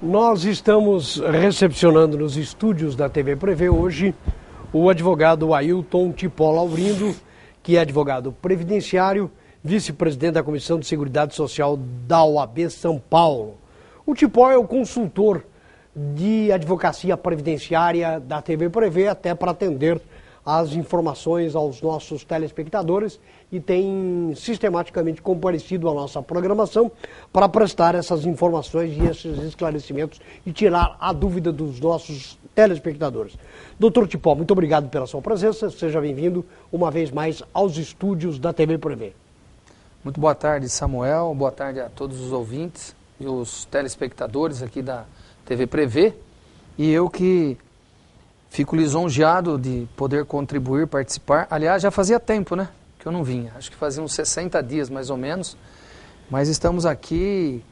Nós estamos recepcionando nos estúdios da TV Prevê hoje o advogado Ailton Tipó Laurindo, que é advogado previdenciário, vice-presidente da Comissão de Seguridade Social da OAB São Paulo. O Tipó é o consultor de advocacia previdenciária da TV Prevê, até para atender as informações aos nossos telespectadores, e tem sistematicamente comparecido à nossa programação para prestar essas informações e esses esclarecimentos e tirar a dúvida dos nossos telespectadores. Doutor Tipó, muito obrigado pela sua presença, seja bem-vindo uma vez mais aos estúdios da TV Prevê. Muito boa tarde, Samuel, boa tarde a todos os ouvintes e os telespectadores aqui da TV Prevê, e eu que fico lisonjeado de poder contribuir, participar. Aliás, já fazia tempo, né, que eu não vinha. Acho que fazia uns 60 dias, mais ou menos. Mas estamos aqui,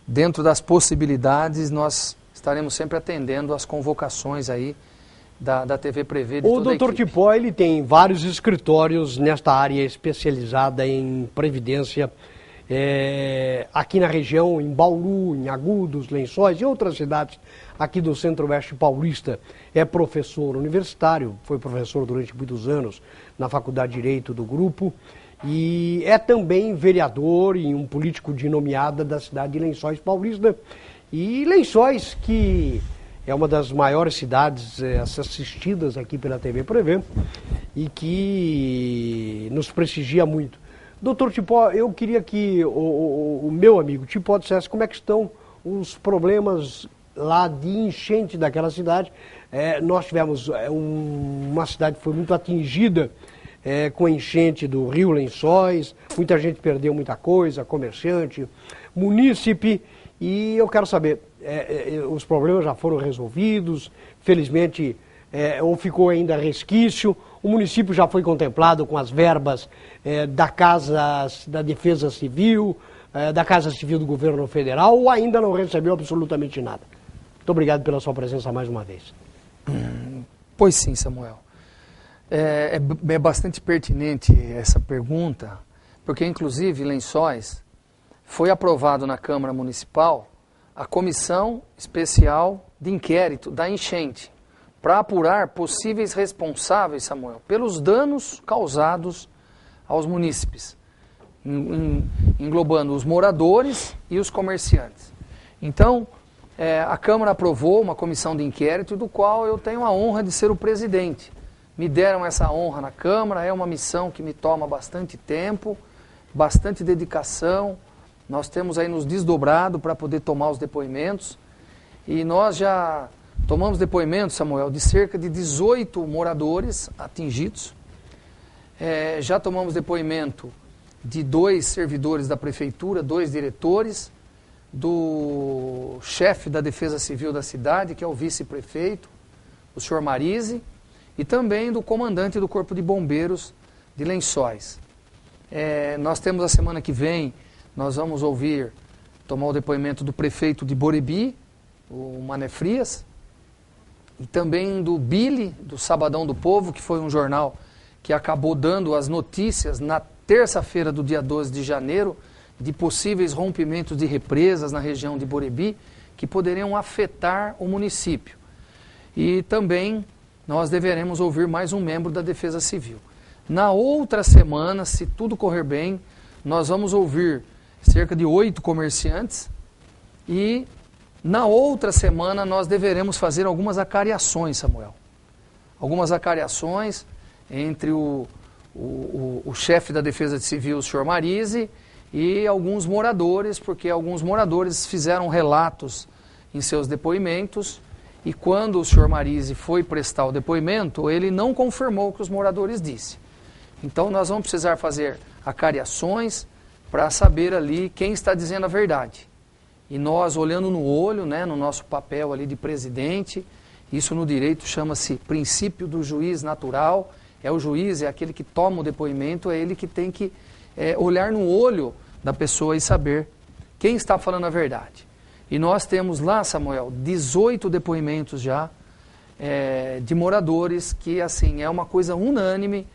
dentro das possibilidades, nós estaremos sempre atendendo as convocações aí da TV Prevê. O doutor Tipó, ele tem vários escritórios nesta área especializada em previdência, aqui na região, em Bauru, em Agudos, Lençóis e outras cidades aqui do Centro-Oeste Paulista. É professor universitário, foi professor durante muitos anos na Faculdade de Direito do Grupo e é também vereador e um político de nomeada da cidade de Lençóis Paulista. E Lençóis, que é uma das maiores cidades assistidas aqui pela TV Prevê e que nos prestigia muito. Doutor Tipó, eu queria que o meu amigo Tipó dissesse como é que estão os problemas lá de enchente daquela cidade. Nós tivemos uma cidade que foi muito atingida com a enchente do Rio Lençóis, muita gente perdeu muita coisa, comerciante, munícipe, e eu quero saber, os problemas já foram resolvidos, felizmente, ou ficou ainda resquício? O município já foi contemplado com as verbas da Casa da Defesa Civil, da Casa Civil do Governo Federal, ou ainda não recebeu absolutamente nada? Muito obrigado pela sua presença mais uma vez. Pois sim, Samuel. É bastante pertinente essa pergunta, porque inclusive Lençóis foi aprovado na Câmara Municipal a Comissão Especial de Inquérito da Enchente, para apurar possíveis responsáveis, Samuel, pelos danos causados aos munícipes, englobando os moradores e os comerciantes. Então, a Câmara aprovou uma comissão de inquérito, do qual eu tenho a honra de ser o presidente. Me deram essa honra na Câmara, é uma missão que me toma bastante tempo, bastante dedicação. Nós temos aí nos desdobrado para poder tomar os depoimentos, e nós já tomamos depoimentos, Samuel, de cerca de 18 moradores atingidos. Já tomamos depoimento de 2 servidores da Prefeitura, 2 diretores, do chefe da Defesa Civil da cidade, que é o vice-prefeito, o senhor Marise, e também do comandante do Corpo de Bombeiros de Lençóis. Nós temos a semana que vem, nós vamos tomar o depoimento do prefeito de Borebi, o Mané Frias, e também do Billy, do Sabadão do Povo, que foi um jornal que acabou dando as notícias na terça-feira do dia 12 de janeiro, de possíveis rompimentos de represas na região de Borebi, que poderiam afetar o município. E também nós deveremos ouvir mais um membro da Defesa Civil. Na outra semana, se tudo correr bem, nós vamos ouvir cerca de 8 comerciantes, e na outra semana nós deveremos fazer algumas acariações, Samuel. Algumas acariações entre o chefe da Defesa Civil, o senhor Marise, e alguns moradores, porque alguns moradores fizeram relatos em seus depoimentos, e quando o senhor Marise foi prestar o depoimento, ele não confirmou o que os moradores disseram. Então nós vamos precisar fazer acariações para saber ali quem está dizendo a verdade. E nós, olhando no olho, né, no nosso papel ali de presidente, isso no direito chama-se princípio do juiz natural, o juiz, é aquele que toma o depoimento, é ele que tem que olhar no olho da pessoa e saber quem está falando a verdade. E nós temos lá, Samuel, 18 depoimentos já de moradores que, assim, é uma coisa unânime,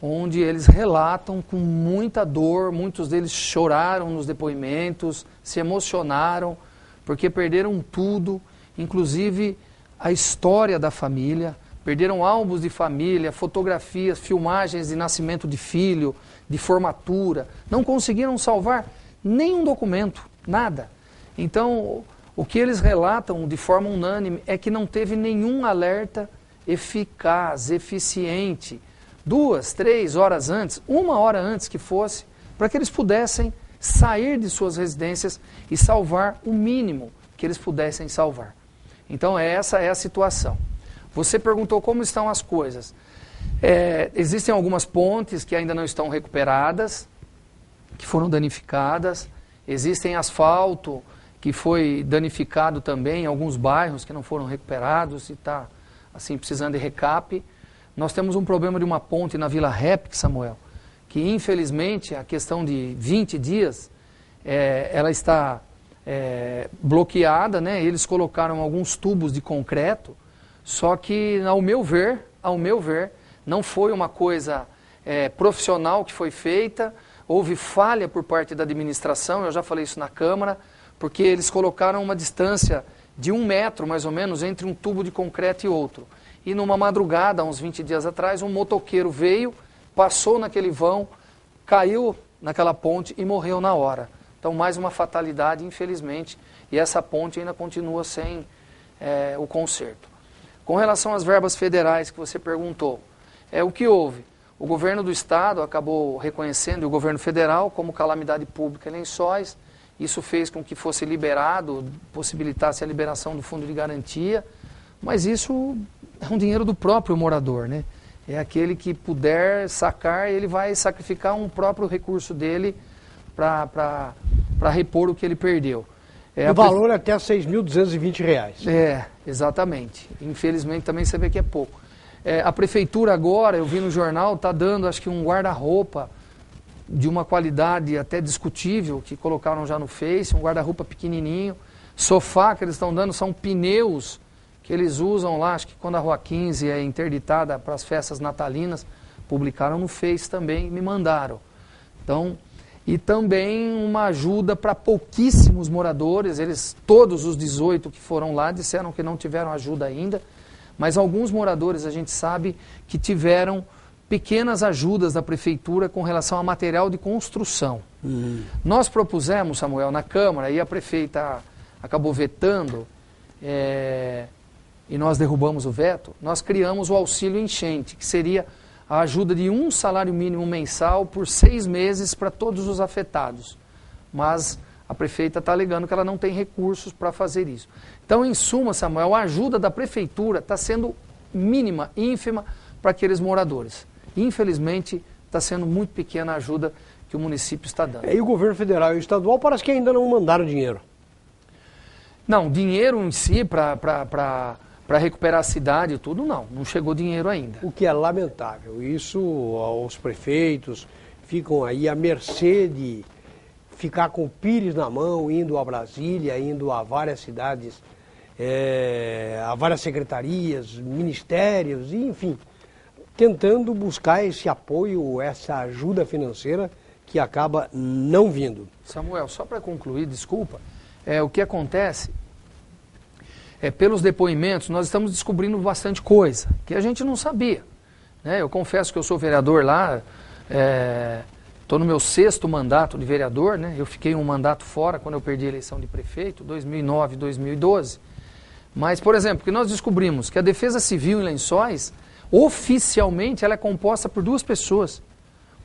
onde eles relatam com muita dor, muitos deles choraram nos depoimentos, se emocionaram, porque perderam tudo, inclusive a história da família, perderam álbuns de família, fotografias, filmagens de nascimento de filho, de formatura, não conseguiram salvar nenhum documento, nada. Então, o que eles relatam de forma unânime é que não teve nenhum alerta eficaz, eficiente, 2, 3 horas antes, 1 hora antes que fosse, para que eles pudessem sair de suas residências e salvar o mínimo que eles pudessem salvar. Então essa é a situação. Você perguntou como estão as coisas. Existem algumas pontes que ainda não estão recuperadas, que foram danificadas. Existem asfalto que foi danificado também, em alguns bairros que não foram recuperados e está assim, precisando de recape. Nós temos um problema de uma ponte na Vila Rep, Samuel, que infelizmente a questão de 20 dias, ela está bloqueada, né? Eles colocaram alguns tubos de concreto, só que ao meu ver, não foi uma coisa profissional que foi feita, houve falha por parte da administração, eu já falei isso na Câmara, porque eles colocaram uma distância de 1 metro, mais ou menos, entre um tubo de concreto e outro. E numa madrugada, uns 20 dias atrás, um motoqueiro veio, passou naquele vão, caiu naquela ponte e morreu na hora. Então, mais uma fatalidade, infelizmente, e essa ponte ainda continua sem o conserto. Com relação às verbas federais que você perguntou, o que houve? O governo do estado acabou reconhecendo o governo federal como calamidade pública em Lençóis. Isso fez com que fosse liberado, possibilitasse a liberação do fundo de garantia, mas isso é um dinheiro do próprio morador, né? É aquele que puder sacar, ele vai sacrificar um próprio recurso dele para repor o que ele perdeu. O valor é até R$ 6.220. Exatamente. Infelizmente também você vê que é pouco. A prefeitura agora, eu vi no jornal, está dando acho que um guarda-roupa de uma qualidade até discutível, que colocaram já no Face, um guarda-roupa pequenininho. Sofá que eles estão dando são pneus que eles usam lá, acho que quando a Rua 15 é interditada para as festas natalinas, publicaram no Face também e me mandaram. Então, e também uma ajuda para pouquíssimos moradores, todos os 18 que foram lá disseram que não tiveram ajuda ainda, mas alguns moradores a gente sabe que tiveram pequenas ajudas da prefeitura com relação a material de construção. Nós propusemos, Samuel, na Câmara, e a prefeita acabou vetando, e nós derrubamos o veto, nós criamos o auxílio enchente, que seria a ajuda de um salário mínimo mensal por 6 meses para todos os afetados. Mas a prefeita está alegando que ela não tem recursos para fazer isso. Então, em suma, Samuel, a ajuda da prefeitura está sendo mínima, ínfima para aqueles moradores. Infelizmente, está sendo muito pequena a ajuda que o município está dando. E o governo federal e o estadual parece que ainda não mandaram dinheiro. Não, dinheiro em si para recuperar a cidade e tudo, não chegou dinheiro ainda. O que é lamentável. Isso, os prefeitos ficam aí à mercê de ficar com o pires na mão, indo a Brasília, indo a várias cidades, a várias secretarias, ministérios, enfim, tentando buscar esse apoio, essa ajuda financeira que acaba não vindo. Samuel, só para concluir, desculpa, o que acontece pelos depoimentos, nós estamos descobrindo bastante coisa que a gente não sabia. Né? Eu confesso que eu sou vereador lá, estou no meu 6º mandato de vereador, né? Eu fiquei um mandato fora quando eu perdi a eleição de prefeito, 2009 e 2012. Mas, por exemplo, que nós descobrimos que a Defesa Civil em Lençóis, oficialmente, ela é composta por 2 pessoas.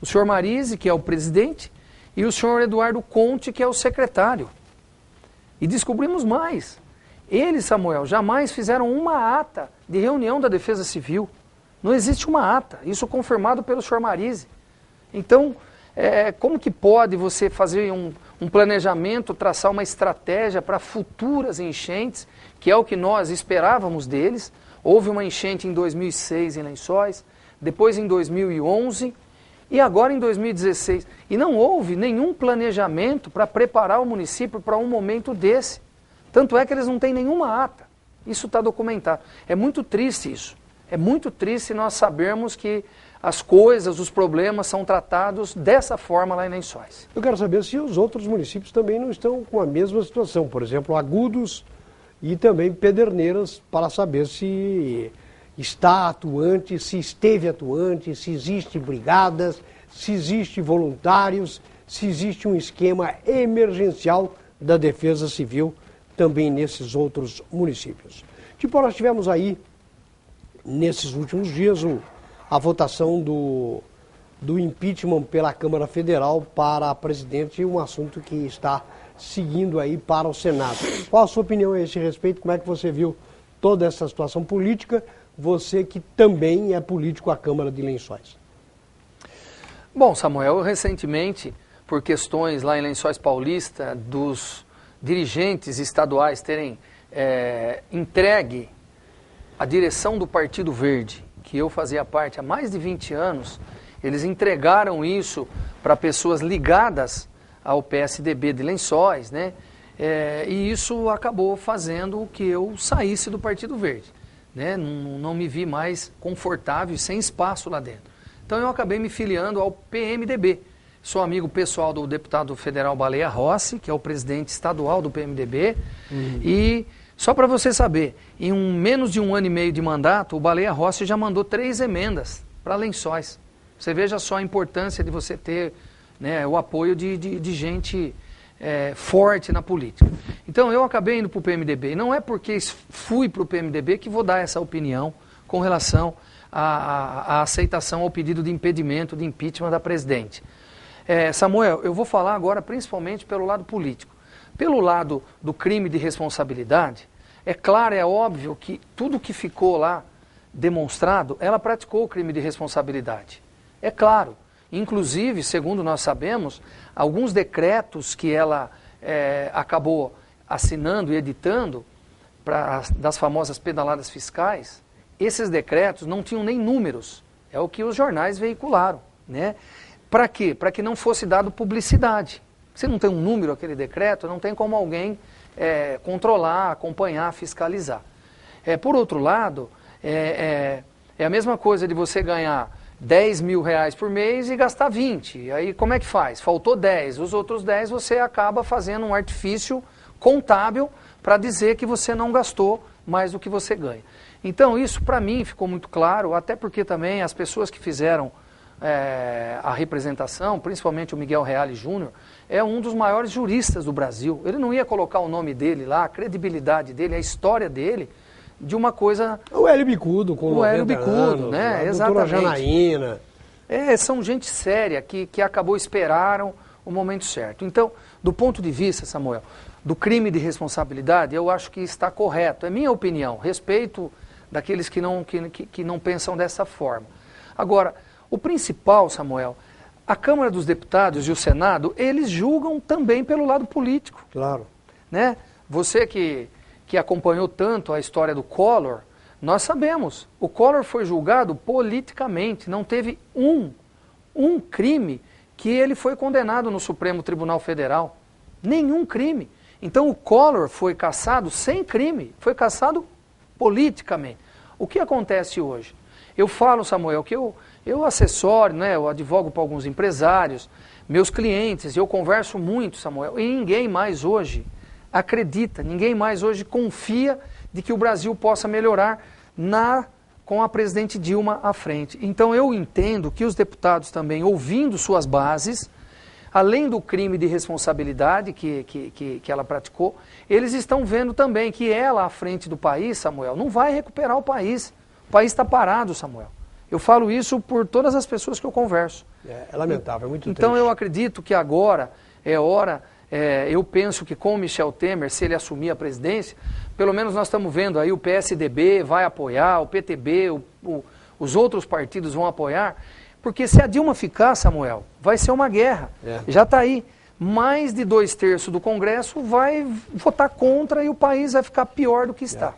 O senhor Marise, que é o presidente, e o senhor Eduardo Conte, que é o secretário. E descobrimos mais. Eles, Samuel, jamais fizeram uma ata de reunião da Defesa Civil. Não existe uma ata, isso confirmado pelo senhor Marise. Então, como que pode você fazer um planejamento, traçar uma estratégia para futuras enchentes, que é o que nós esperávamos deles? Houve uma enchente em 2006 em Lençóis, depois em 2011 e agora em 2016. E não houve nenhum planejamento para preparar o município para um momento desse. Tanto é que eles não têm nenhuma ata. Isso está documentado. É muito triste isso. É muito triste nós sabermos que as coisas, os problemas são tratados dessa forma lá em Lençóis. Eu quero saber se os outros municípios também não estão com a mesma situação, por exemplo, Agudos e também Pederneiras, para saber se está atuante, se esteve atuante, se existem brigadas, se existem voluntários, se existe um esquema emergencial da Defesa Civil também nesses outros municípios. Tipo, nós tivemos aí, nesses últimos dias, a votação do impeachment pela Câmara Federal para a presidente, um assunto que está seguindo aí para o Senado. Qual a sua opinião a esse respeito? Como é que você viu toda essa situação política? Você que também é político à Câmara de Lençóis. Bom, Samuel, eu recentemente, por questões lá em Lençóis Paulista, dos dirigentes estaduais terem entregue a direção do Partido Verde, que eu fazia parte há mais de 20 anos, eles entregaram isso para pessoas ligadas ao PSDB de Lençóis, né? E isso acabou fazendo que eu saísse do Partido Verde, né? Não me vi mais confortável e sem espaço lá dentro. Então eu acabei me filiando ao PMDB. Sou amigo pessoal do deputado federal Baleia Rossi, que é o presidente estadual do PMDB, e só para você saber, em menos de 1 ano e meio de mandato, o Baleia Rossi já mandou 3 emendas para Lençóis. Você veja só a importância de você ter, né, o apoio de gente forte na política. Então eu acabei indo para o PMDB, e não é porque fui para o PMDB que vou dar essa opinião com relação à aceitação ao pedido de impedimento, de impeachment da presidente. Samuel, eu vou falar agora principalmente pelo lado político. Pelo lado do crime de responsabilidade, é claro, é óbvio que tudo que ficou lá demonstrado, ela praticou o crime de responsabilidade. É claro, inclusive, segundo nós sabemos, alguns decretos que ela acabou assinando e editando das famosas pedaladas fiscais, esses decretos não tinham nem números, é o que os jornais veicularam, né? Para quê? Para que não fosse dado publicidade. Se não tem um número aquele decreto, não tem como alguém controlar, acompanhar, fiscalizar. Por outro lado, é a mesma coisa de você ganhar 10 mil reais por mês e gastar 20. E aí como é que faz? Faltou 10. Os outros 10 você acaba fazendo um artifício contábil para dizer que você não gastou mais do que você ganha. Então isso para mim ficou muito claro, até porque também as pessoas que fizeram a representação, principalmente o Miguel Reale Júnior, é um dos maiores juristas do Brasil. Ele não ia colocar o nome dele lá, a credibilidade dele, a história dele, de uma coisa... O Hélio Bicudo, com 90 anos, né? A Exatamente. doutora Janaína. São gente séria que esperaram o momento certo. Então, do ponto de vista, Samuel, do crime de responsabilidade, eu acho que está correto. É minha opinião, respeito daqueles que não pensam dessa forma. Agora, o principal, Samuel, a Câmara dos Deputados e o Senado, eles julgam também pelo lado político. Claro. Né? Você que acompanhou tanto a história do Collor, nós sabemos, o Collor foi julgado politicamente, não teve um crime que ele foi condenado no Supremo Tribunal Federal. Nenhum crime. Então o Collor foi cassado sem crime, foi cassado politicamente. O que acontece hoje? Eu falo, Samuel, que eu assessoro, né, eu advogo para alguns empresários, meus clientes, eu converso muito, Samuel, e ninguém mais hoje acredita, ninguém mais hoje confia de que o Brasil possa melhorar com a presidente Dilma à frente. Então eu entendo que os deputados também, ouvindo suas bases, além do crime de responsabilidade que ela praticou, eles estão vendo também que ela à frente do país, Samuel, não vai recuperar o país. O país está parado, Samuel. Eu falo isso por todas as pessoas que eu converso. É lamentável, é muito triste. Então eu acredito que agora é hora, eu penso que com o Michel Temer, se ele assumir a presidência, pelo menos nós estamos vendo aí o PSDB vai apoiar, o PTB, os outros partidos vão apoiar, porque se a Dilma ficar, Samuel, vai ser uma guerra. Já está aí. Mais de 2/3 do Congresso vai votar contra e o país vai ficar pior do que está.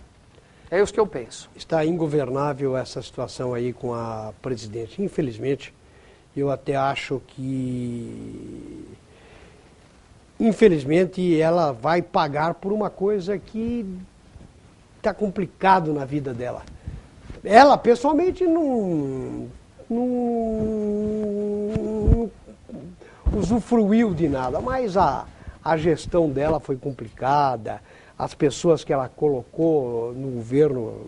É isso que eu penso. Está ingovernável essa situação aí com a presidente. Infelizmente, eu até acho que, infelizmente, ela vai pagar por uma coisa que está complicado na vida dela. ela pessoalmente não usufruiu de nada, mas a gestão dela foi complicada, as pessoas que ela colocou no governo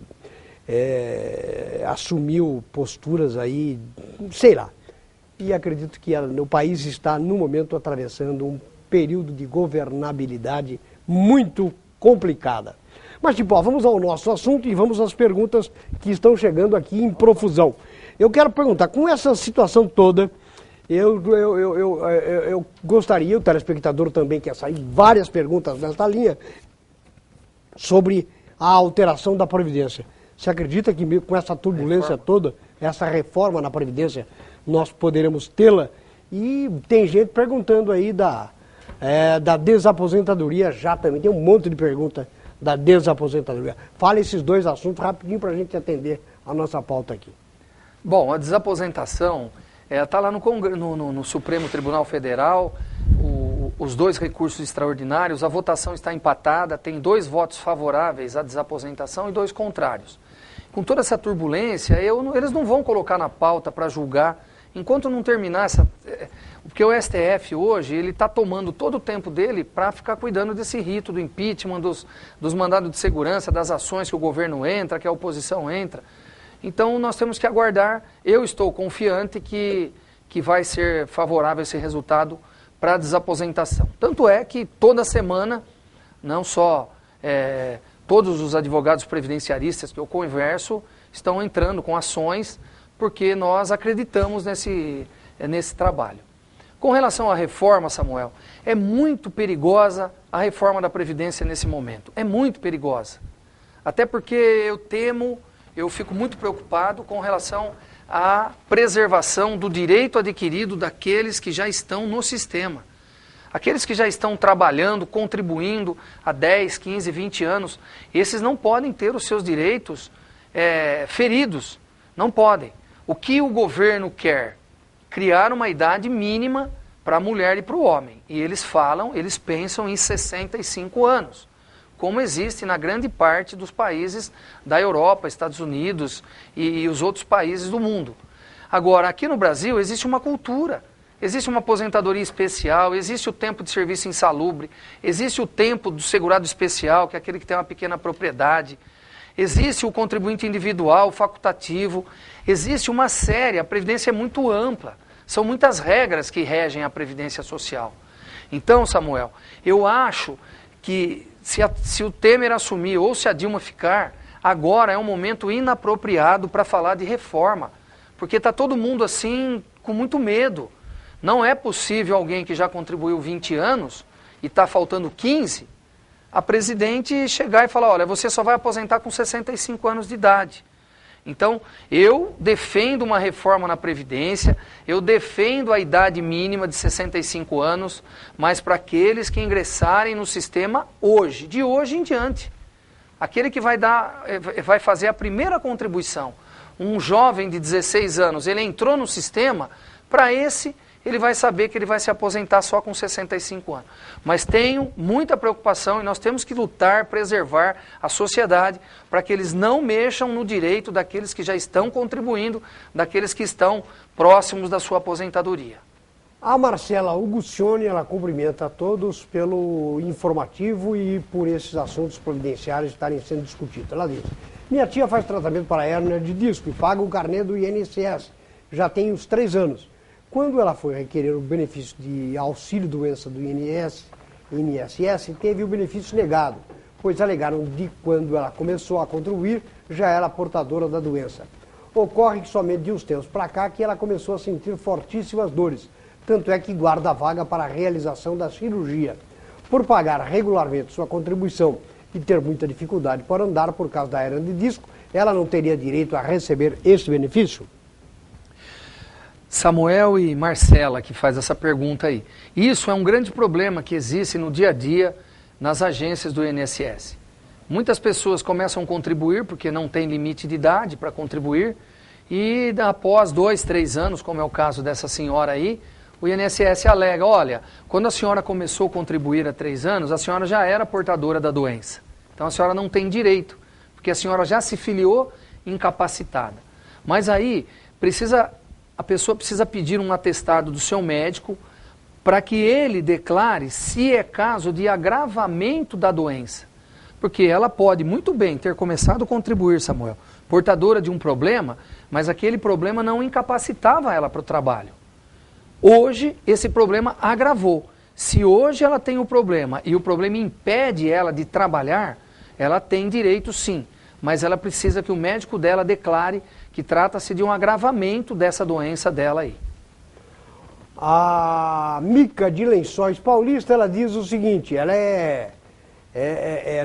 assumiu posturas aí, sei lá. E acredito que o país está, no momento, atravessando um período de governabilidade muito complicada. Mas, tipo, vamos ao nosso assunto e vamos às perguntas que estão chegando aqui em profusão. Eu quero perguntar, com essa situação toda, eu gostaria, o telespectador também quer sair, várias perguntas nesta linha, sobre a alteração da Previdência. Você acredita que com essa turbulência toda, essa reforma na Previdência, nós poderemos tê-la? E tem gente perguntando aí da desaposentadoria já também, tem um monte de perguntas da desaposentadoria. Fala esses dois assuntos rapidinho para a gente atender a nossa pauta aqui. Bom, a desaposentação está lá no Supremo Tribunal Federal, os dois recursos extraordinários, a votação está empatada, tem 2 votos favoráveis à desaposentação e 2 contrários. Com toda essa turbulência, eles não vão colocar na pauta para julgar, enquanto não terminar porque o STF hoje, ele está tomando todo o tempo dele para ficar cuidando desse rito do impeachment, dos mandados de segurança, das ações que o governo entra, que a oposição entra. Então nós temos que aguardar, eu estou confiante que vai ser favorável esse resultado para a desaposentação. Tanto é que toda semana, não só todos os advogados previdenciaristas que eu converso estão entrando com ações, porque nós acreditamos nesse trabalho. Com relação à reforma, Samuel, é muito perigosa a reforma da Previdência nesse momento, é muito perigosa. Até porque eu fico muito preocupado com relação à preservação do direito adquirido daqueles que já estão no sistema. Aqueles que já estão trabalhando, contribuindo há 10, 15, 20 anos, esses não podem ter os seus direitos feridos, não podem. O que o governo quer? Criar uma idade mínima para a mulher e para o homem. E eles pensam em 65 anos. Como existe na grande parte dos países da Europa, Estados Unidos e os outros países do mundo. Agora, aqui no Brasil existe uma cultura, existe uma aposentadoria especial, existe o tempo de serviço insalubre, existe o tempo do segurado especial, que é aquele que tem uma pequena propriedade, existe o contribuinte individual, facultativo, existe uma série, a Previdência é muito ampla, são muitas regras que regem a Previdência Social. Então, Samuel, eu acho que se o Temer assumir ou se a Dilma ficar, agora é um momento inapropriado para falar de reforma, porque está todo mundo assim com muito medo. Não é possível alguém que já contribuiu 20 anos e está faltando 15, a presidente chegar e falar, olha, você só vai aposentar com 65 anos de idade. Então, eu defendo uma reforma na Previdência, eu defendo a idade mínima de 65 anos, mas para aqueles que ingressarem no sistema hoje, de hoje em diante. Aquele que vai fazer a primeira contribuição, um jovem de 16 anos, ele entrou no sistema, para esse ele vai saber que ele vai se aposentar só com 65 anos. Mas tenho muita preocupação e nós temos que lutar, preservar a sociedade para que eles não mexam no direito daqueles que já estão contribuindo, daqueles que estão próximos da sua aposentadoria. A Marcela Uguccioni, ela cumprimenta a todos pelo informativo e por esses assuntos previdenciários estarem sendo discutidos. Ela diz, minha tia faz tratamento para hérnia de disco e paga o carnê do INSS. Já tem uns 3 anos. Quando ela foi requerer o benefício de auxílio-doença do INSS, teve o benefício negado, pois alegaram de quando ela começou a contribuir, já era portadora da doença. Ocorre que somente de uns tempos para cá que ela começou a sentir fortíssimas dores, tanto é que guarda a vaga para a realização da cirurgia. Por pagar regularmente sua contribuição e ter muita dificuldade para andar por causa da hérnia de disco, ela não teria direito a receber esse benefício? Samuel e Marcela, que faz essa pergunta aí. Isso é um grande problema que existe no dia a dia nas agências do INSS. Muitas pessoas começam a contribuir porque não tem limite de idade para contribuir e após 2, 3 anos, como é o caso dessa senhora aí, o INSS alega, olha, quando a senhora começou a contribuir há 3 anos, a senhora já era portadora da doença. Então a senhora não tem direito, porque a senhora já se filiou incapacitada. Mas aí a pessoa precisa pedir um atestado do seu médico para que ele declare se é caso de agravamento da doença. Porque ela pode muito bem ter começado a contribuir, Samuel, portadora de um problema, mas aquele problema não incapacitava ela para o trabalho. Hoje, esse problema agravou. Se hoje ela tem o problema e o problema impede ela de trabalhar, ela tem direito sim, mas ela precisa que o médico dela declare que trata-se de um agravamento dessa doença dela aí. A Mica de Lençóis Paulista, ela diz o seguinte, ela é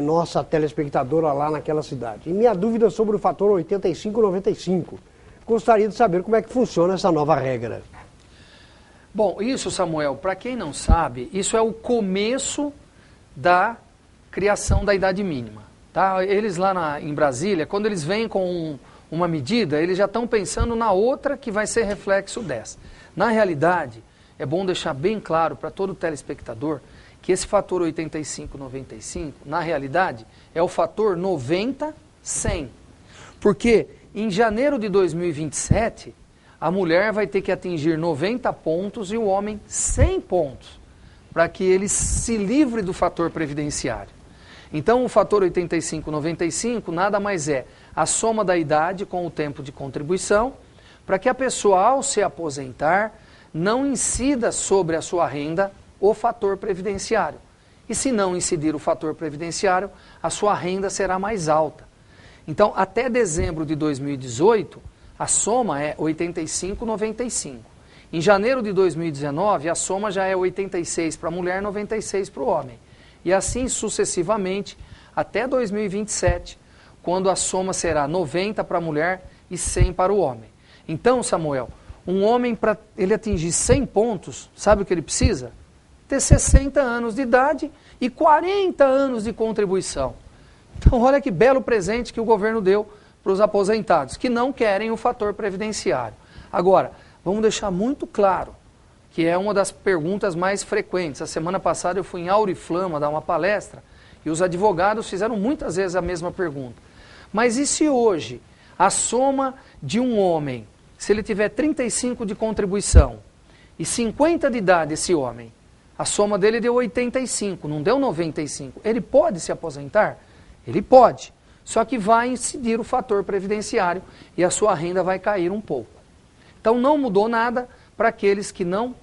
nossa telespectadora lá naquela cidade. E minha dúvida sobre o fator 85-95. Gostaria de saber como é que funciona essa nova regra. Bom, isso, Samuel, para quem não sabe, isso é o começo da criação da idade mínima. Tá? Eles lá em Brasília, quando eles vêm com uma medida, eles já estão pensando na outra que vai ser reflexo dessa. Na realidade, é bom deixar bem claro para todo telespectador que esse fator 85-95, na realidade, é o fator 90-100. Porque em janeiro de 2027, a mulher vai ter que atingir 90 pontos e o homem 100 pontos, para que ele se livre do fator previdenciário. Então, o fator 85-95 nada mais é a soma da idade com o tempo de contribuição, para que a pessoa, ao se aposentar, não incida sobre a sua renda o fator previdenciário. E se não incidir o fator previdenciário, a sua renda será mais alta. Então, até dezembro de 2018, a soma é 85-95. Em janeiro de 2019, a soma já é 86 para a mulher, 96 para o homem. E assim sucessivamente até 2027, quando a soma será 90 para a mulher e 100 para o homem. Então, Samuel, um homem, para ele atingir 100 pontos, sabe o que ele precisa? Ter 60 anos de idade e 40 anos de contribuição. Então, olha que belo presente que o governo deu para os aposentados, que não querem o fator previdenciário. Agora, vamos deixar muito claro, que é uma das perguntas mais frequentes. A semana passada eu fui em Auriflama dar uma palestra e os advogados fizeram muitas vezes a mesma pergunta. Mas e se hoje a soma de um homem, se ele tiver 35 de contribuição e 50 de idade esse homem, a soma dele deu 85, não deu 95, ele pode se aposentar? Ele pode. Só que vai incidir o fator previdenciário e a sua renda vai cair um pouco. Então não mudou nada para aqueles que não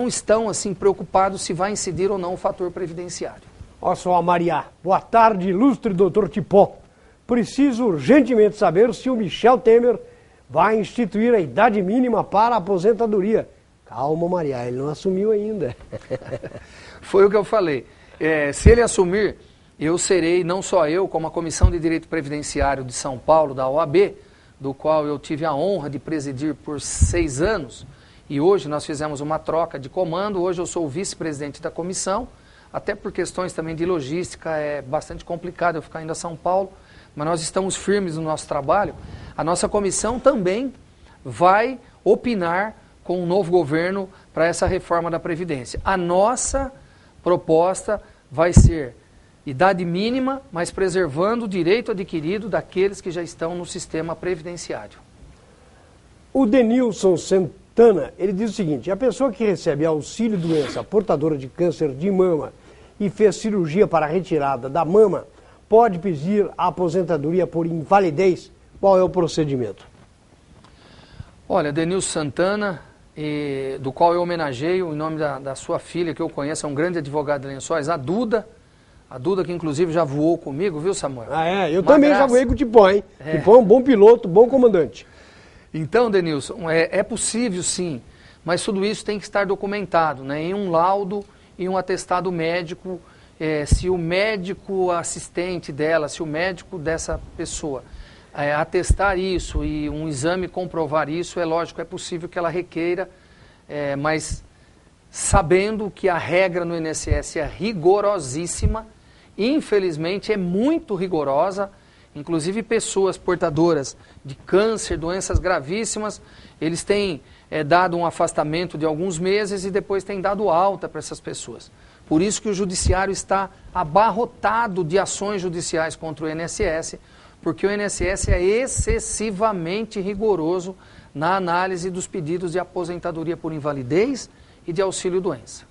estão assim preocupados se vai incidir ou não o fator previdenciário. Ó, só a Maria. Boa tarde, ilustre doutor Tipó. Preciso urgentemente saber se o Michel Temer vai instituir a idade mínima para a aposentadoria. Calma, Maria, ele não assumiu ainda. Foi o que eu falei. Se ele assumir, eu serei, não só eu, como a Comissão de Direito Previdenciário de São Paulo, da OAB, do qual eu tive a honra de presidir por 6 anos, e hoje nós fizemos uma troca de comando, hoje eu sou o vice-presidente da comissão, até por questões também de logística, é bastante complicado eu ficar indo a São Paulo, mas nós estamos firmes no nosso trabalho. A nossa comissão também vai opinar com o novo governo para essa reforma da Previdência. A nossa proposta vai ser idade mínima, mas preservando o direito adquirido daqueles que já estão no sistema previdenciário. O Denilson Santana, ele diz o seguinte, a pessoa que recebe auxílio doença portadora de câncer de mama e fez cirurgia para a retirada da mama, pode pedir a aposentadoria por invalidez? Qual é o procedimento? Olha, Denilson Santana, do qual eu homenageio em nome da sua filha, que eu conheço, é um grande advogado de Lençóis, a Duda, que inclusive já voou comigo, viu, Samuel? Ah, é? Eu também já voei com o Tipó, hein? Tipó é um bom piloto, bom comandante. Então, Denilson, é possível sim, mas tudo isso tem que estar documentado, né? Em um laudo e um atestado médico, se o médico assistente dela, se o médico dessa pessoa atestar isso e um exame comprovar isso, é lógico, é possível que ela requeira, mas sabendo que a regra no INSS é rigorosíssima, infelizmente é muito rigorosa, inclusive pessoas portadoras de câncer, doenças gravíssimas, eles têm dado um afastamento de alguns meses e depois têm dado alta para essas pessoas. Por isso que o judiciário está abarrotado de ações judiciais contra o INSS, porque o INSS é excessivamente rigoroso na análise dos pedidos de aposentadoria por invalidez e de auxílio-doença.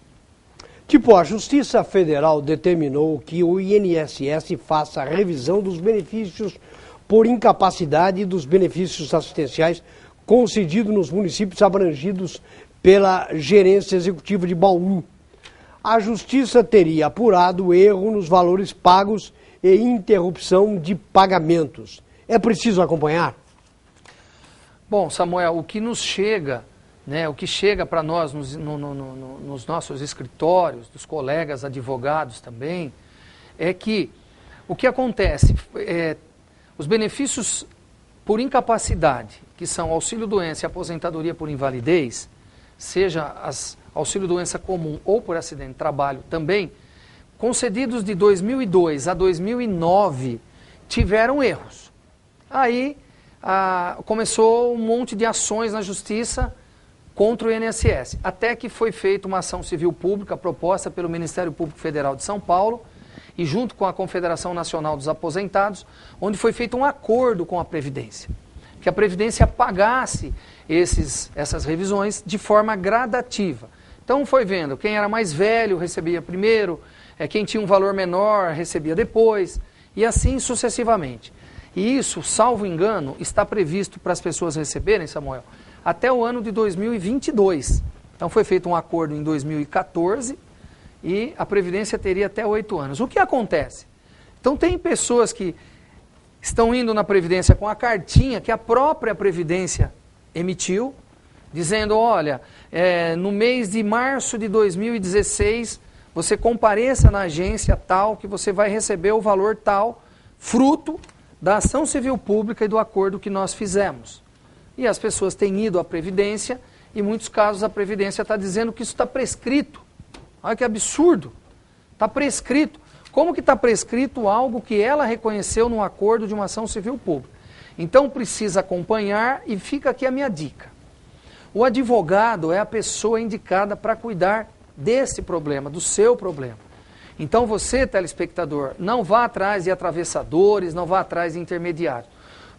Tipo, a Justiça Federal determinou que o INSS faça a revisão dos benefícios por incapacidade e dos benefícios assistenciais concedidos nos municípios abrangidos pela Gerência Executiva de Bauru. A Justiça teria apurado erro nos valores pagos e interrupção de pagamentos. É preciso acompanhar? Bom, Samuel, o que nos chega, né, o que chega para nós nos nossos escritórios, dos colegas advogados também, é que o que acontece, os benefícios por incapacidade, que são auxílio-doença e aposentadoria por invalidez, seja auxílio-doença comum ou por acidente de trabalho também, concedidos de 2002 a 2009, tiveram erros. Aí começou um monte de ações na Justiça contra o INSS, até que foi feita uma ação civil pública proposta pelo Ministério Público Federal de São Paulo e junto com a Confederação Nacional dos Aposentados, onde foi feito um acordo com a Previdência, que a Previdência pagasse essas revisões de forma gradativa. Então foi vendo, quem era mais velho recebia primeiro, quem tinha um valor menor recebia depois, e assim sucessivamente. E isso, salvo engano, está previsto para as pessoas receberem, Samuel, até o ano de 2022. Então foi feito um acordo em 2014 e a Previdência teria até 8 anos. O que acontece? Então tem pessoas que estão indo na Previdência com a cartinha que a própria Previdência emitiu, dizendo, olha, no mês de março de 2016, você compareça na agência tal, que você vai receber o valor tal, fruto da ação civil pública e do acordo que nós fizemos. E as pessoas têm ido à Previdência, e em muitos casos a Previdência está dizendo que isso está prescrito. Olha que absurdo. Está prescrito. Como que está prescrito algo que ela reconheceu no acordo de uma ação civil pública? Então precisa acompanhar, e fica aqui a minha dica. O advogado é a pessoa indicada para cuidar desse problema, do seu problema. Então você, telespectador, não vá atrás de atravessadores, não vá atrás de intermediários.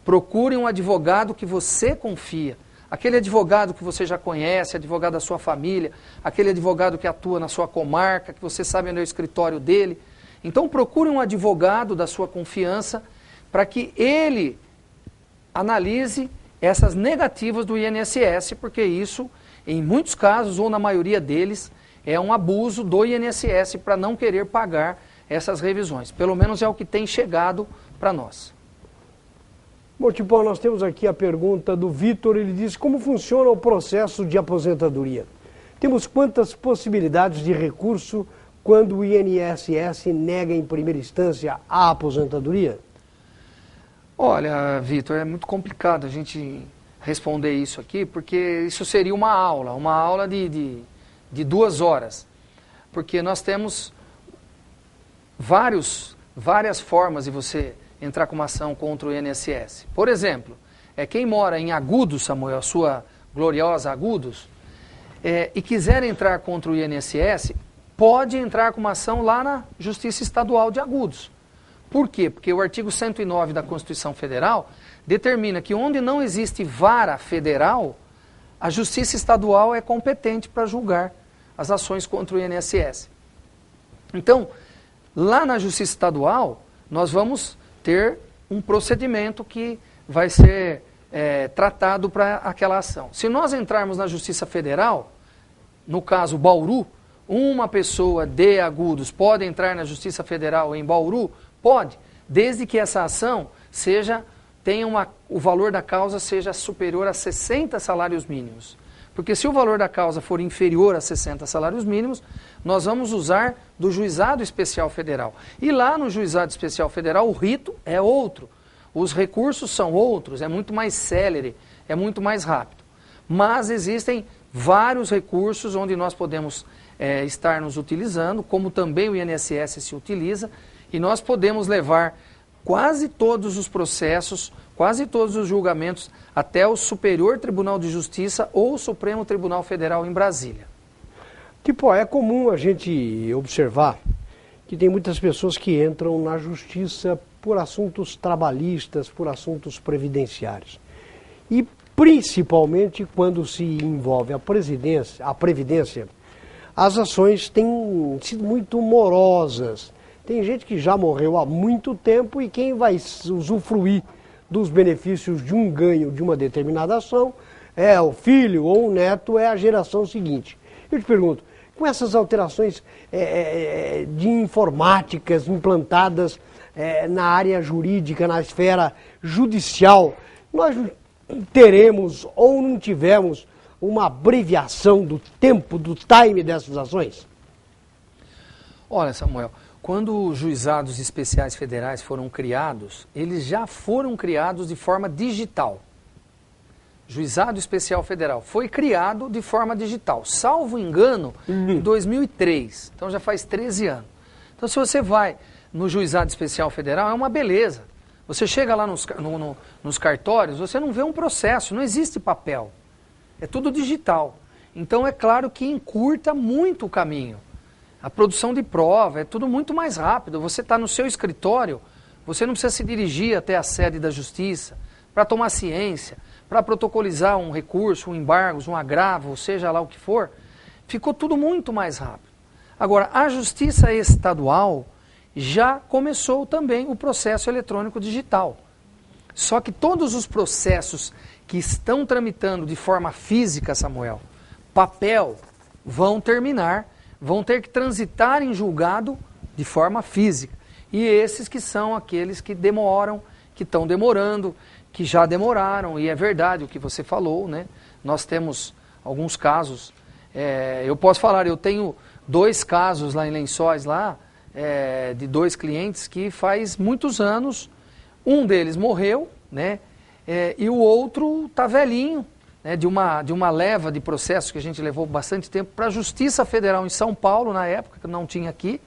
Procure um advogado que você confia. Aquele advogado que você já conhece, advogado da sua família, aquele advogado que atua na sua comarca, que você sabe onde é o escritório dele. Então procure um advogado da sua confiança para que ele analise essas negativas do INSS, porque isso, em muitos casos, ou na maioria deles, é um abuso do INSS para não querer pagar essas revisões. Pelo menos é o que tem chegado para nós. Bom, Tipão, nós temos aqui a pergunta do Vitor. Ele diz, como funciona o processo de aposentadoria? Temos quantas possibilidades de recurso quando o INSS nega em primeira instância a aposentadoria? Olha, Vitor, é muito complicado a gente responder isso aqui, porque isso seria uma aula de 2 horas, porque nós temos várias formas de você entrar com uma ação contra o INSS. Por exemplo, quem mora em Agudos, Samuel, a sua gloriosa Agudos, e quiser entrar contra o INSS, pode entrar com uma ação lá na Justiça Estadual de Agudos. Por quê? Porque o artigo 109 da Constituição Federal determina que onde não existe vara federal, a Justiça Estadual é competente para julgar as ações contra o INSS. Então, lá na Justiça Estadual, nós vamos ter um procedimento que vai ser tratado para aquela ação. Se nós entrarmos na Justiça Federal, no caso Bauru, uma pessoa de Agudos pode entrar na Justiça Federal em Bauru? Pode, desde que essa ação o valor da causa seja superior a 60 salários mínimos. Porque se o valor da causa for inferior a 60 salários mínimos, nós vamos usar do Juizado Especial Federal. E lá no Juizado Especial Federal o rito é outro. Os recursos são outros, é muito mais célere, é muito mais rápido. Mas existem vários recursos onde nós podemos estar nos utilizando, como também o INSS se utiliza, e nós podemos levar quase todos os processos, quase todos os julgamentos até o Superior Tribunal de Justiça ou o Supremo Tribunal Federal em Brasília. Tipo, é comum a gente observar que tem muitas pessoas que entram na justiça por assuntos trabalhistas, por assuntos previdenciários. E principalmente quando se envolve a Previdência, as ações têm sido muito morosas. Tem gente que já morreu há muito tempo e quem vai usufruir dos benefícios de um ganho de uma determinada ação é o filho ou o neto, é a geração seguinte. Eu te pergunto, com essas alterações de informáticas implantadas na área jurídica, na esfera judicial, nós teremos ou não tivemos uma abreviação do tempo, do time dessas ações? Olha, Samuel, quando os juizados especiais federais foram criados, eles já foram criados de forma digital. Juizado Especial Federal foi criado de forma digital, salvo engano, em 2003. Então já faz 13 anos. Então se você vai no Juizado Especial Federal, é uma beleza. Você chega lá nos cartórios, você não vê um processo, não existe papel. É tudo digital. Então é claro que encurta muito o caminho. A produção de prova é tudo muito mais rápido. Você está no seu escritório, você não precisa se dirigir até a sede da Justiça para tomar ciência, para protocolizar um recurso, um embargo, um agravo, seja lá o que for. Ficou tudo muito mais rápido. Agora, a Justiça Estadual já começou também o processo eletrônico digital. Só que todos os processos que estão tramitando de forma física, Samuel, papel, vão terminar, vão ter que transitar em julgado de forma física. E esses que são aqueles que demoram, que estão demorando, que já demoraram, e é verdade o que você falou, né? Nós temos alguns casos, eu posso falar, eu tenho 2 casos lá em Lençóis, de 2 clientes que faz muitos anos, um deles morreu, né? E o outro está velhinho, né? de uma leva de processos que a gente levou bastante tempo para a Justiça Federal em São Paulo, na época, que não tinha aqui,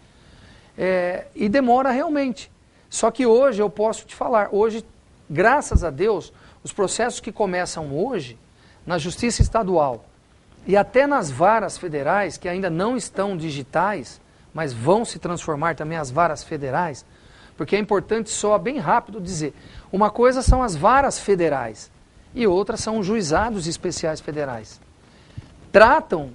e demora realmente. Só que hoje eu posso te falar, hoje, graças a Deus, os processos que começam hoje, na Justiça Estadual e até nas varas federais, que ainda não estão digitais, mas vão se transformar também as varas federais, porque é importante só, bem rápido, dizer, uma coisa são as varas federais e outra são os juizados especiais federais. Tratam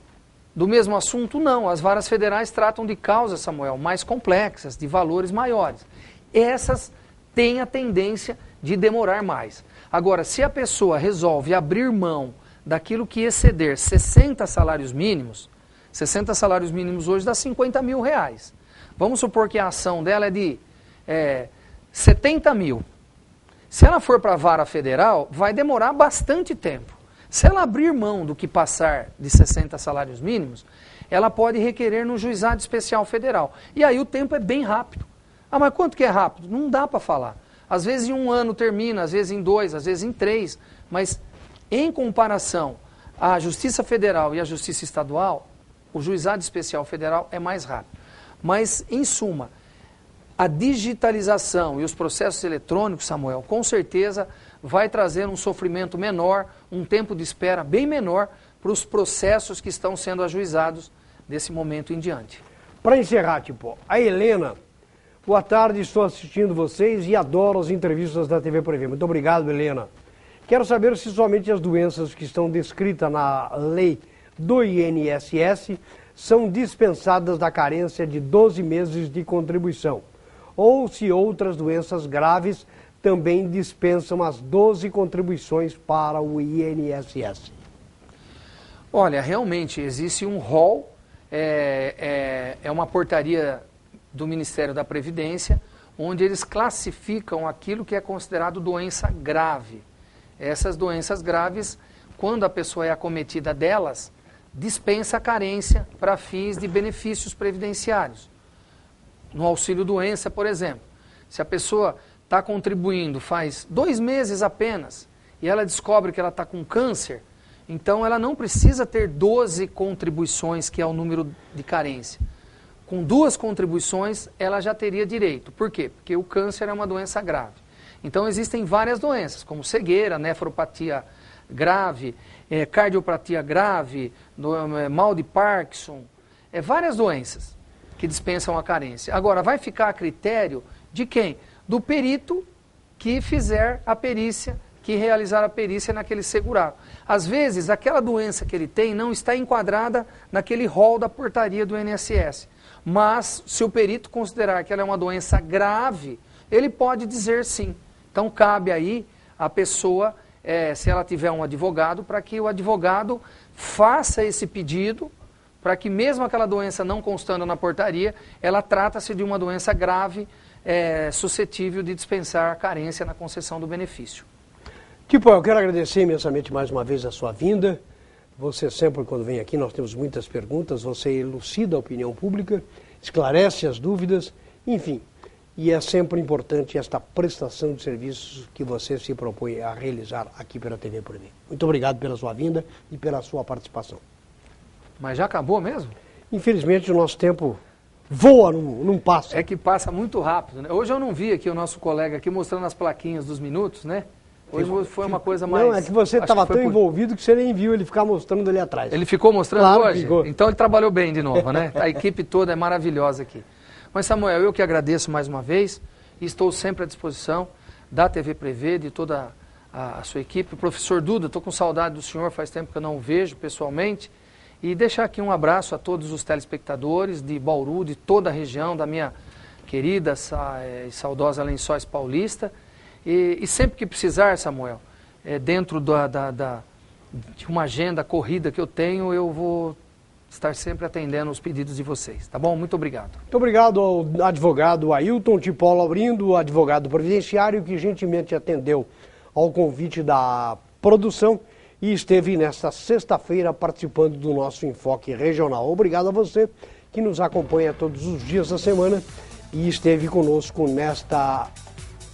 do mesmo assunto? Não, as varas federais tratam de causas, Samuel, mais complexas, de valores maiores. Essas têm a tendência de demorar mais. Agora, se a pessoa resolve abrir mão daquilo que exceder 60 salários mínimos, 60 salários mínimos hoje dá 50 mil reais. Vamos supor que a ação dela é de 70 mil. Se ela for para a vara federal, vai demorar bastante tempo. Se ela abrir mão do que passar de 60 salários mínimos, ela pode requerer no Juizado Especial Federal. E aí o tempo é bem rápido. Ah, mas quanto que é rápido? Não dá para falar. Às vezes em 1 ano termina, às vezes em 2, às vezes em 3. Mas em comparação à Justiça Federal e à Justiça Estadual, o Juizado Especial Federal é mais rápido. Mas, em suma, a digitalização e os processos eletrônicos, Samuel, com certeza vai trazer um sofrimento menor, um tempo de espera bem menor para os processos que estão sendo ajuizados desse momento em diante. Para encerrar, a Helena, boa tarde, estou assistindo vocês e adoro as entrevistas da TV Prevê. Muito obrigado, Helena. Quero saber se somente as doenças que estão descritas na lei do INSS são dispensadas da carência de 12 meses de contribuição, ou se outras doenças graves também dispensam as 12 contribuições para o INSS. Olha, realmente existe um rol, é uma portaria do Ministério da Previdência, onde eles classificam aquilo que é considerado doença grave. Essas doenças graves, quando a pessoa é acometida delas, dispensa a carência para fins de benefícios previdenciários. No auxílio-doença, por exemplo, se a pessoa está contribuindo faz 2 meses apenas e ela descobre que ela está com câncer, então ela não precisa ter 12 contribuições, que é o número de carência. Com 2 contribuições, ela já teria direito. Por quê? Porque o câncer é uma doença grave. Então existem várias doenças, como cegueira, nefropatia grave, cardiopatia grave, mal de Parkinson, várias doenças que dispensam a carência. Agora, vai ficar a critério de quem? do perito que fizer a perícia, que realizar a perícia naquele segurado. Às vezes, aquela doença que ele tem não está enquadrada naquele rol da portaria do INSS. Mas, se o perito considerar que ela é uma doença grave, ele pode dizer sim. Então, cabe aí a pessoa, se ela tiver um advogado, para que o advogado faça esse pedido, para que mesmo aquela doença não constando na portaria, ela trata-se de uma doença grave, suscetível de dispensar a carência na concessão do benefício. Tipo, eu quero agradecer imensamente mais uma vez a sua vinda. Você sempre, quando vem aqui, nós temos muitas perguntas, você elucida a opinião pública, esclarece as dúvidas, enfim. E é sempre importante esta prestação de serviços que você se propõe a realizar aqui pela TV Por Mim. Muito obrigado pela sua vinda e pela sua participação. Mas já acabou mesmo? Infelizmente o nosso tempo voa num passo. É que passa muito rápido, né? Hoje eu não vi aqui o nosso colega aqui mostrando as plaquinhas dos minutos, né? Hoje foi uma coisa mais... Não, é que você estava tão envolvido que você nem viu ele ficar mostrando ali atrás. Ele ficou mostrando claro, hoje? Ficou. Então ele trabalhou bem de novo, né? A equipe toda é maravilhosa aqui. Mas Samuel, eu que agradeço mais uma vez e estou sempre à disposição da TV Prevê, de toda a sua equipe. Professor Duda, estou com saudade do senhor, faz tempo que eu não o vejo pessoalmente. E deixar aqui um abraço a todos os telespectadores de Bauru, de toda a região, da minha querida e saudosa Lençóis Paulista. E sempre que precisar, Samuel, dentro de uma agenda corrida que eu tenho, eu vou estar sempre atendendo os pedidos de vocês, tá bom? Muito obrigado. Muito obrigado ao advogado Ailton Tipolo Abrindo, advogado previdenciário, que gentilmente atendeu ao convite da produção e esteve nesta sexta-feira participando do nosso Enfoque Regional. Obrigado a você que nos acompanha todos os dias da semana e esteve conosco nesta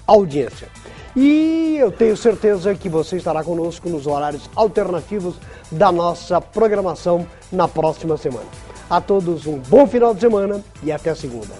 audiência. E eu tenho certeza que você estará conosco nos horários alternativos da nossa programação na próxima semana. A todos um bom final de semana e até segunda.